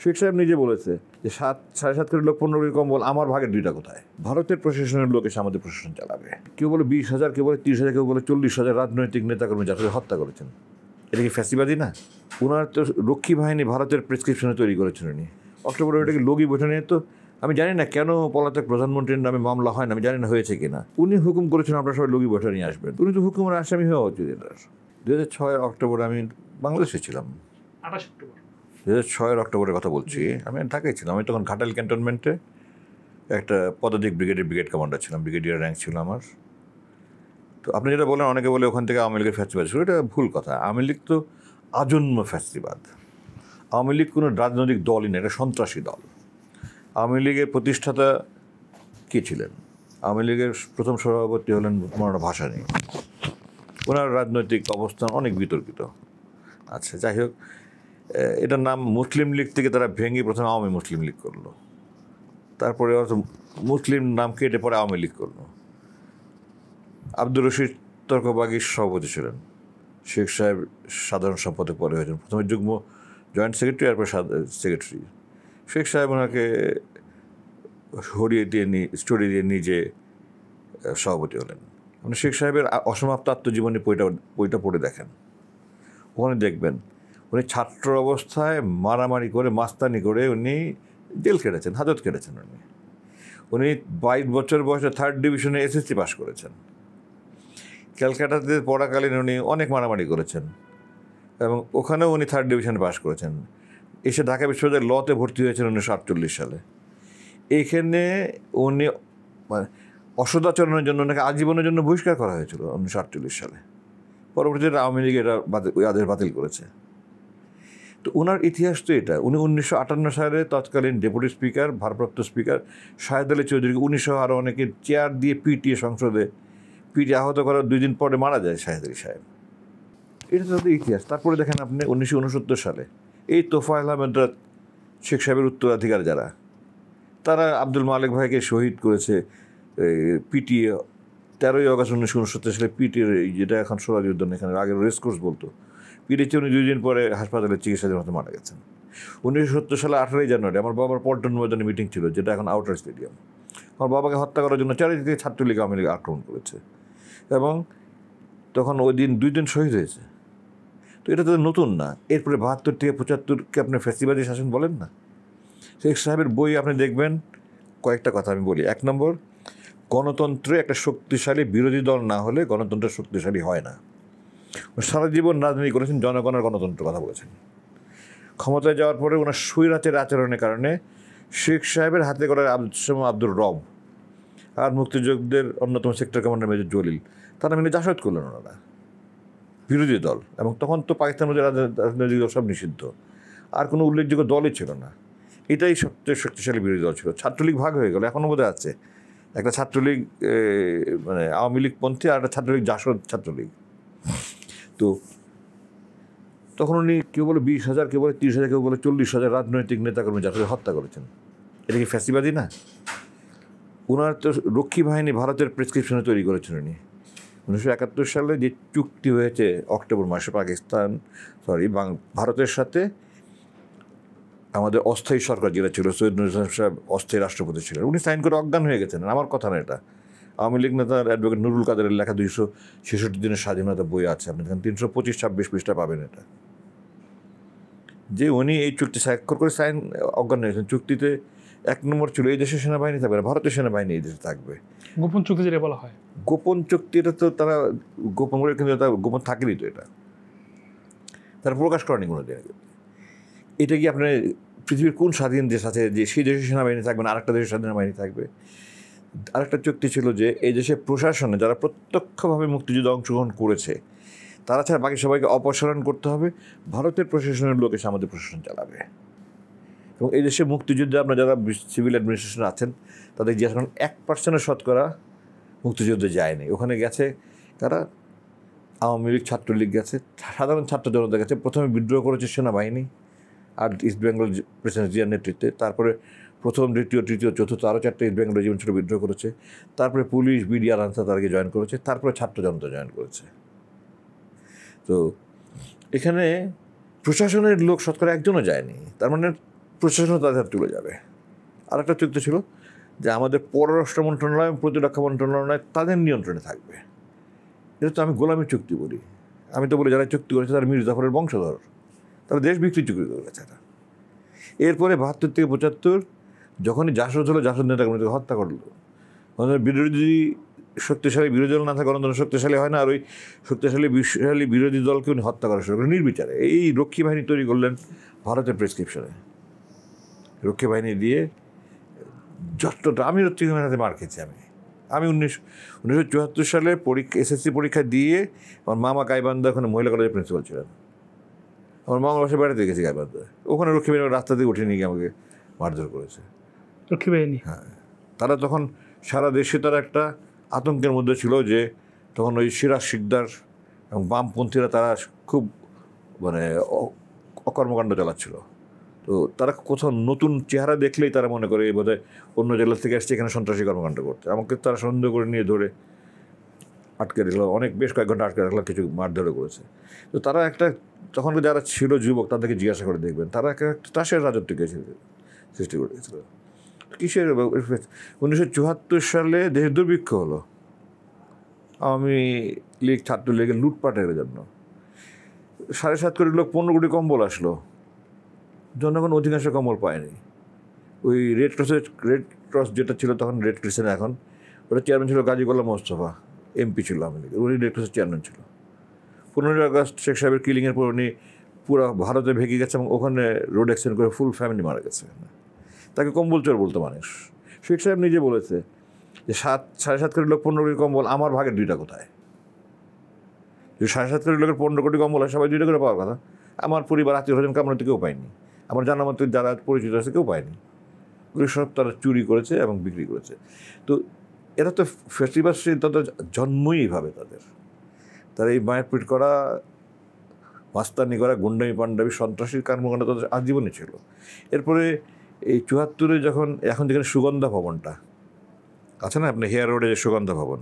শেখ সাহেব নিজে বলেছে যে 7.5 কোটি লোক 15 কোটি কম্বল, আমার ভাগের 2টা কোথায়? ভারতের প্রশাসনের লোক এসে আমাদের প্রশাসন চালাবে। কেউ বলে 20,000, কেউ বলে 30,000, কেউ বলে 40,000 রাজনৈতিক নেতাকর্মী যারা হত্যা করেছেন। এটা কি ফ্যাসিবাদী না? ওনার তো রক্ষী বাহিনী ভারতের প্রেসক্রিপশনে তৈরি করেছেন উনি। অক্টোবরে ওটাকে লগি বৈঠক নিয়ে তো আমি জানি না কেন পলাতক প্রধানমন্ত্রীর নামে মামলা হয় না, আমি জানি না হয়েছে কিনা। উনি হুকুম করেছেন আপনারা সবাই লগি বৈঠক নিয়ে আসবেন। উনি তো হুকুমের আসামি হওয়া উচিত। এটার 2006 অক্টোবরে আমি বাংলাদেশে ছিলাম। 2006 অক্টোবরের কথা বলছি। আমি ঢাকায় ছিলাম। আমি তখন ঘাটাল ক্যান্টনমেন্টে একটা পদাতিক ব্রিগেড কমান্ডার ছিলাম, ব্রিগেডিয়ার র্যাঙ্ক ছিল আমার। তো আপনি যেটা বলেন, অনেকে বলে ওখান থেকে আওয়ামী লীগের ফ্যাসিবাদ শুরু, এটা ভুল কথা। আওয়ামী লীগ তো আজন্ম ফ্যাসিবাদ। আওয়ামী লীগ কোনো রাজনৈতিক দলই না, এটা সন্ত্রাসী দল। আওয়ামী লীগের প্রতিষ্ঠাতা কে ছিলেন? আওয়ামী লীগের প্রথম সভাপতি হলেন মৌলানা ভাসানী। ওনার রাজনৈতিক অবস্থান অনেক বিতর্কিত। আচ্ছা, যাই হোক, এটার নাম মুসলিম লীগ থেকে তারা ভেঙে প্রথমে আওয়ামী মুসলিম লীগ করলো, তারপরে মুসলিম নাম কেটে পরে আওয়ামী লীগ করলো। আব্দুর রশিদ তর্কবাগীর সভাপতি ছিলেন, শেখ সাহেব সাধারণ সম্পাদক পরে হয়েছেন, প্রথমে যুগ্ম জয়েন্ট সেক্রেটারি, তারপর সেক্রেটারি। শেখ সাহেব ওনাকে স্টোরি দিয়ে নিজে সভাপতি হলেন। আপনি শেখ সাহেবের অসমাপ্ত আত্মজীবনী বইটা পড়ে দেখেন, ওখানে দেখবেন উনি ছাত্র অবস্থায় মারামারি করে, মাস্তানি করে উনি জেল কেটেছেন, হাজত কেটেছেন। উনি 22 বছর বয়সে 3rd ডিভিশনে SSC পাস করেছেন। ক্যালকাটাতে পড়াকালীন উনি অনেক মারামারি করেছেন এবং ওখানেও উনি 3rd ডিভিশনে পাস করেছেন। এসে ঢাকা বিশ্ববিদ্যালয়ে লতে ভর্তি হয়েছেন 1948 সালে। এইখানে উনি অসদাচরণের জন্য ওনাকে আজীবনের জন্য বহিষ্কার করা হয়েছিল 1948 সালে। পরবর্তীতে আওয়ামী লীগ এটা আদেশ বাতিল করেছে। তো ওনার ইতিহাস তো এটা। উনি 1958 সালে তৎকালীন ডেপুটি স্পিকার, ভারপ্রাপ্ত স্পিকার শাহেদ আলী চৌধুরীকে 1900 আরও অনেকে চেয়ার দিয়ে পিটিয়ে সংসদে পিটিয়ে আহত করার 2 দিন পরে মারা যায় শাহেদ আলী সাহেব। এটা তাদের ইতিহাস। তারপরে দেখেন আপনি 1969 সালে এই তোফায়েল আহমেদরা, শেখ সাহেবের উত্তরাধিকার যারা, তারা আব্দুল মালেক ভাইকে শহীদ করেছে পিটিয়ে। 13ই আগস্ট 1969 সালে পিটিয়ে, যেটা এখন সোহরাওয়ার্দী উদ্যান, এখানে আগের রেসকোর্স বলতো, পিটিয়েছে। উনি 2 দিন পরে হাসপাতালে চিকিৎসাধীন মতো মারা গেছেন। 1970 সালে 18ই জানুয়ারি আমার বাবার পল্টন ময়দানে মিটিং ছিল, যেটা এখন আউটার স্টেডিয়াম। আমার বাবাকে হত্যা করার জন্য চারিদিকে ছাত্রলীগ আওয়ামী লীগ আক্রমণ করেছে এবং তখন ওই দিন 2 দিন শহীদ হয়েছে। তো এটা তো নতুন না। এরপরে 72 থেকে 75কে আপনি ফ্যাসিবাদী শাসন বলেন না? শেখ সাহেবের বই আপনি দেখবেন, কয়েকটা কথা আমি বলি। 1 নম্বর, গণতন্ত্রে একটা শক্তিশালী বিরোধী দল না হলে গণতন্ত্র শক্তিশালী হয় না। সারা জীবন রাজনীতি করেছেন, জনগণের গণতন্ত্রের কথা বলেছেন। ক্ষমতায় যাওয়ার পরে ওনার স্বৈরাচার আচরণের কারণে শেখ সাহেবের হাতে করা আব্দুর রব আর মুক্তিযুদ্ধের অন্যতম সেক্টর কমান্ডার মেজর জলিল, তারা মিলে জাসদ করলেন ওনারা, বিরোধী দল। এবং তখন তো পাকিস্তানের মধ্যে রাজনৈতিক দল সব নিষিদ্ধ, আর কোনো উল্লেখযোগ্য দলই ছিল না। এটাই সবচেয়ে শক্তিশালী বিরোধী দল ছিল। ছাত্রলীগ ভাগ হয়ে গেল, এখনও বোধহয় আছে। একটা ছাত্রলীগ মানে আওয়ামী লীগ পন্থী, আর একটা ছাত্রলীগ জাসদ ছাত্রলীগ। তো তখন উনি কেউ বলে 20,000, কেউ বলে 30,000, কেউ বলে 40,000 রাজনৈতিক নেতাকর্মী যারা হত্যা করেছেন। এটা কি ফ্যাসিবাদী না? ওনার তো রক্ষী বাহিনী ভারতের প্রেসক্রিপশনে তৈরি করেছেন উনি। 1971 সালে যে চুক্তি হয়েছে অক্টোবর মাসে ভারতের সাথে, আমাদের অস্থায়ী সরকার যেটা ছিল, সৈয়দ নজরুল ইসলাম সাহেব অস্থায়ী রাষ্ট্রপতি ছিলেন, উনি সাইন করে অজ্ঞান হয়ে গেছেন। আমার কথা না এটা, আওয়ামী লীগ নেতার অ্যাডভোকেট নুরুল কাদেরের লেখা 266 দিনের স্বাধীনতা বই আছে, আপনি দেখেন 325-26 পৃষ্ঠা পাবেন। এটা যে উনি এই চুক্তি স্বাক্ষর করে অজ্ঞান হয়েছেন। চুক্তিতে 1 নম্বর ছিল এই দেশের সেনাবাহিনী থাকবে না, ভারতের সেনাবাহিনী এই দেশে থাকবে। গোপন চুক্তি যেটা বলা হয়, গোপন চুক্তি, এটা তো তারা গোপন করে, কিন্তু এটা গোপন থাকেনি তো, এটা তারা প্রকাশ করেনি কোনো দিন। এটা কি আপনার পৃথিবীর কোন স্বাধীন দেশ আছে যে সেই দেশের সেনাবাহিনী থাকবে না, আরেকটা দেশের সেনাবাহিনী থাকবে? আরেকটা চুক্তি ছিল যে এই দেশের প্রশাসনে যারা প্রত্যক্ষভাবে মুক্তিযুদ্ধে অংশগ্রহণ করেছে তারা ছাড়া বাকি সবাইকে অপসারণ করতে হবে, ভারতের প্রশাসনের লোক এসে আমাদের প্রশাসন চালাবে। এবং এই দেশে মুক্তিযুদ্ধে আপনার যারা সিভিল অ্যাডমিনিস্ট্রেশন আছেন তাদের যে এখন 1% শতকরা মুক্তিযুদ্ধে যায়নি। ওখানে গেছে তারা আওয়ামী লীগ, ছাত্রলীগ গেছে, সাধারণ ছাত্র জনতা গেছে। প্রথমে বিদ্রোহ করেছে সেনাবাহিনী আর ইস্ট বেঙ্গল প্রেসিডেন্ট জিয়ার নেতৃত্বে, তারপরে প্রথম, দ্বিতীয়, তৃতীয়, চতুর্থ আরও 4টে ইস্ট বেঙ্গল রেজিমেন্ট ছিল বিদ্রোহ করেছে, তারপরে পুলিশ, বিডি আর আনসার তাদেরকে জয়েন করেছে, তারপরে ছাত্র জনতা জয়েন করেছে। তো এখানে প্রশাসনের লোক শতকরা একজনও যায়নি। তার মানে প্রশাসন তাদের তুলে যাবে। আর একটা চুক্তি ছিল যে আমাদের পররাষ্ট্র মন্ত্রণালয় এবং প্রতিরক্ষা মন্ত্রণালয় তাদের নিয়ন্ত্রণে থাকবে। এটা তো আমি গোলামি চুক্তি বলি। আমি তো বলি যারা চুক্তি করেছে তারা মীর জাফরের বংশধর, তারা দেশ বিক্রি চুক্তি করেছে। এরপরে 72 থেকে 75 যখনই জাসদ হলো, জাসদ নেতাকর্মীদেরকে হত্যা করলো। বিরোধী শক্তিশালী বিরোধী দল না থাকে গণতন্ত্র শক্তিশালী হয় না, আর ওই শক্তিশালী বিরোধী দলকে উনি হত্যা করা শুরু করলেন নির্বিচারে। এই রক্ষী বাহিনী তৈরি করলেন ভারতের প্রেসক্রিপশনে। রক্ষী বাহিনী দিয়ে যতটা আমি রক্ষী বাহিনীতে মার খেয়েছি। আমি 1974 সালে এসএসসি পরীক্ষা দিয়ে আমার মামা গাইবান্ধা ওখানে মহিলা কলেজের প্রিন্সিপাল ছিলেন। আমার মামার বাসায় বেড়াতে গেছি গাইবান্ধা, ওখানে রক্ষী বাহিনী রাস্তা দিয়ে উঠে নিয়ে গিয়ে আমাকে মারধর করেছে রক্ষী বাহিনী। হ্যাঁ, তারা তখন সারা দেশে তারা একটা আতঙ্কের মধ্যে ছিল যে তখন ওই সিরাজ শিকদার এবং বামপন্থীরা তারা খুব মানে অকর্মকাণ্ড চালাচ্ছিল। তো তারা কোথাও নতুন চেহারা দেখলেই তারা মনে করে বোধহয় অন্য জেলা থেকে আসছে এখানে সন্ত্রাসী কর্মকাণ্ড করতে। আমাকে তারা সন্দেহ করে নিয়ে ধরে আটকে রাখলো, বেশ কয়েক ঘন্টা আটকে রাখলো, কিছু মারধরে করেছে। তো তারা একটা তখন যারা ছিল যুবক তাদেরকে জিজ্ঞাসা করে দেখবেন, তারা একটা তাসের রাজত্বকে সৃষ্টি করে দিয়েছিল। কিসের 1974 সালে দেশে দুর্ভিক্ষ হলো আওয়ামী লীগ ছাত্রলীগের লুটপাটের জন্য। 7.5 কোটি লোক 15 কোটি কম্বল আসলো, জনগণ অধিকাংশ কম্বল পায়নি। ওই রেড ক্রস যেটা ছিল তখন রেড ক্রিসেন্ট, এখন ওটা চেয়ারম্যান ছিল গাজী গোলাম মোস্তফা, এমপি ছিল আওয়ামী লীগের, উনি রেড ক্রসের চেয়ারম্যান ছিল। 15ই আগস্ট শেখ সাহেবের কিলিংয়ের পর উনি পুরো ভারতে ভেঙে গেছে এবং ওখানে রোড অ্যাক্সিডেন্ট করে ফুল ফ্যামিলি মারা গেছে। তাকে কম্বল চোর বলতো মানুষ। শেখ সাহেব নিজে বলেছে যে 7.5 কোটি লোক 15 কোটি কম্বল, আমার ভাগের 2টা কোথায়? যদি 7.5 কোটি লোকের 15 কোটি কম্বল হয়, সবাই 2টা করে পাওয়ার কথা। আমার পরিবার আত্মীয় স্বজন কামড়াতে কেউ পায়নি, আমার জানা মতো যারা পরিচিত আছে কেউ পায়নি। ওই সব তারা চুরি করেছে এবং বিক্রি করেছে। তো এরা তো ফেস্টিভাল তাদের জন্মই এইভাবে, তারা এই মারপিট করা, মাস্তানি করা, গুন্ডামি পান্ডামি সন্ত্রাসীর কর্মকাণ্ড তাদের আজীবনই ছিল। এরপরে এই 74-এ যখন এখন যেখানে সুগন্ধা ভবনটা আছে না, আপনি হেয়ার রোডে যে সুগন্ধা ভবন,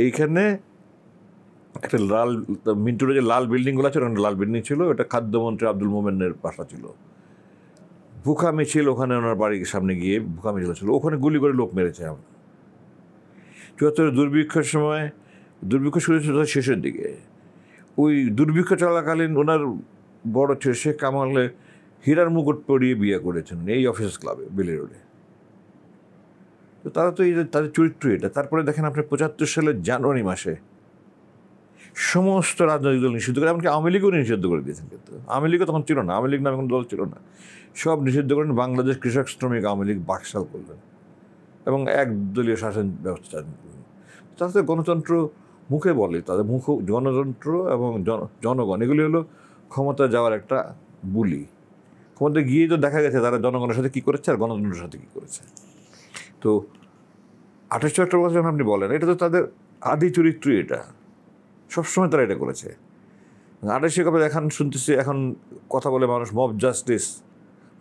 এইখানে একটা মিন্টু রোডে যে লাল বিল্ডিংগুলো আছে, ওখানে লাল বিল্ডিং ছিল, এটা খাদ্যমন্ত্রী আব্দুল মোমেনের বাসা ছিল। ভুখা মিছিল ওখানে ওনার বাড়ির সামনে গিয়ে ভুখা মিছিল ছিল, ওখানে গুলি করে লোক মেরেছে। 74-এর দুর্ভিক্ষের সময়, দুর্ভিক্ষ শুরু ছিল শেষের দিকে, ওই দুর্ভিক্ষ চলাকালীন ওনার বড় ছেলে শেখ কামালে হীরার মুকুট পরিয়ে বিয়ে করেছেন এই অফিসার্স ক্লাবে বেলি রোডে। তো তারা তো এই তাদের চরিত্র এটা। তারপরে দেখেন আপনি 75 সালের জানুয়ারি মাসে সমস্ত রাজনৈতিক দল নিষিদ্ধ করে, এমনকি আওয়ামী লীগও নিষিদ্ধ করে দিয়েছেন। কিন্তু আওয়ামী লীগও তখন ছিল না, আওয়ামী লীগ নামে কোনো দল ছিল না, সব নিষিদ্ধ করেন। বাংলাদেশ কৃষক শ্রমিক আওয়ামী লীগ বাকশাল করলেন এবং একদলীয় শাসন ব্যবস্থা চালু করলেন। তাদের গণতন্ত্র মুখে বলে, তাদের গণতন্ত্র এবং জনগণ এগুলি হলো ক্ষমতা যাওয়ার একটা বুলি। ক্ষমতা গিয়েই তো দেখা গেছে তারা জনগণের সাথে কী করেছে আর গণতন্ত্রের সাথে কী করেছে। তো 28 অক্টোবর যখন আপনি বলেন, এটা তো তাদের আদি চরিত্রই, এটা সবসময় তারা এটা করেছে। 28 কবে এখন শুনতেছি, এখন কথা বলে মানুষ মব জাস্টিস,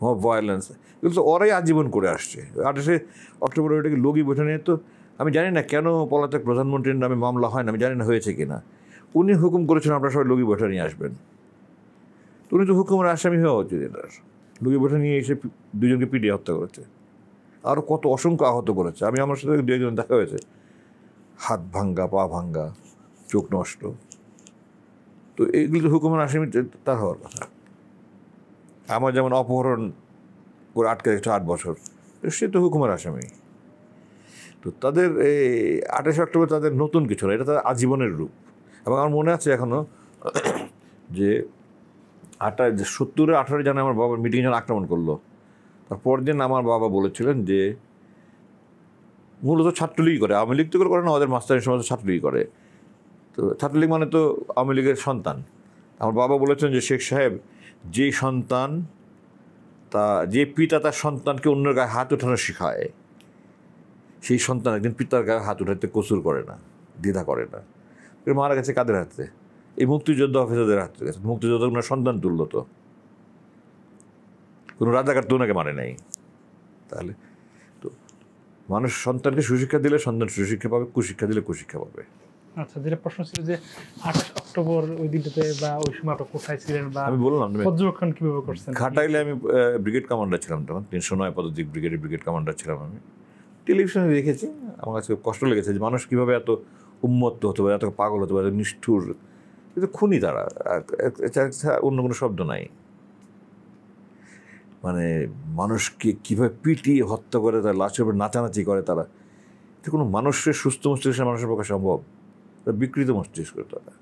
মব ভায়োলেন্স, এগুলো তো ওরাই আজীবন করে আসছে। 28 অক্টোবর ওইটাকে লগি বৈঠক নিয়ে, তো আমি জানি না কেন পলাতক প্রধানমন্ত্রীর নামে মামলা হয় না, আমি জানি না হয়েছে কি না। উনি হুকুম করেছেন আপনারা সবাই লগি বৈঠক নিয়ে আসবেন, তো উনি তো হুকুমের আসামি হওয়া উচিত। এটার লগি বৈঠক নিয়ে এসে 2জনকে পিটিয়ে হত্যা করেছে, আরও কত অসংখ্য আহত করেছে। আমার সাথে 2 দেখা হয়েছে, হাত ভাঙ্গা, পা ভাঙ্গা, চোখ নষ্ট। তো এইগুলো তো হুকুমের আসামি তার হওয়ার কথা। আমার যেমন অপহরণ করে আটকে রেখেছে 8 বছর, সে তো হুকুমের আসামি। তো তাদের এই 28 অক্টোবর তাদের নতুন কিছু না, এটা তাদের আজীবনের রূপ। এবং আমার মনে আছে এখনও যে 70-18 জানুয়ারি আমার বাবার মিটিং যখন আক্রমণ করলো, তারপর দিন আমার বাবা বলেছিলেন যে মূলত ছাত্রলীগ করে, আওয়ামী লীগ তো করে না, ওদের মাস্টারের সময় ছাত্রলীগ করে। তো ছাত্রলীগ মানে তো আওয়ামী লীগের সন্তান। আমার বাবা বলেছেন যে শেখ সাহেব, যেই সন্তান যে পিতা তার সন্তানকে অন্যের গায়ে হাত ওঠানো শেখায়, সেই সন্তান একদিন পিতার গায়ে হাত উঠাতে কসুর করে না, দ্বিধা করে না। মারা গেছে কাদের হাতে? এই মুক্তিযোদ্ধা অফিসারদের হাতে গেছে। মুক্তিযোদ্ধা ওনার সন্তান তুলল, তো কোনো রাজাকার তো ওনাকে মানে নাই। তাহলে তো মানুষ সন্তানকে সুশিক্ষা দিলে সন্তান সুশিক্ষা পাবে, কুশিক্ষা দিলে কুশিক্ষা পাবে। আচ্ছা, যেটা প্রশ্ন ছিল যে 28 অক্টোবর ওই দিনটাতে বা ওই সময় আপনারা কোথায় ছিলেন বা আমি বললাম পর্যবেক্ষণ কিভাবে করছেন? ঘাটাইলে আমি ব্রিগেড কমান্ডার ছিলাম তখন 309 পদাতিক ব্রিগেডের ব্রিগেড কমান্ডার ছিলাম আমি। টেলিভিশনে দেখেছি, আমার কাছে খুব কষ্ট লেগেছে যে মানুষ কীভাবে এত উন্মত্ত হতে পারে, এত পাগল হতে পারে, এত নিষ্ঠুর, কিন্তু খুনি তারা, এছাড়া অন্য কোনো শব্দ নাই। মানে মানুষকে কীভাবে পিটিয়ে হত্যা করে, তার লাশের উপর নাচানাচি করে তারা, এটা কোনো মানুষের সুস্থ মস্তিষ্কের মানুষের পক্ষে সম্ভব? বিকৃত মস্তিষ্ক তারা।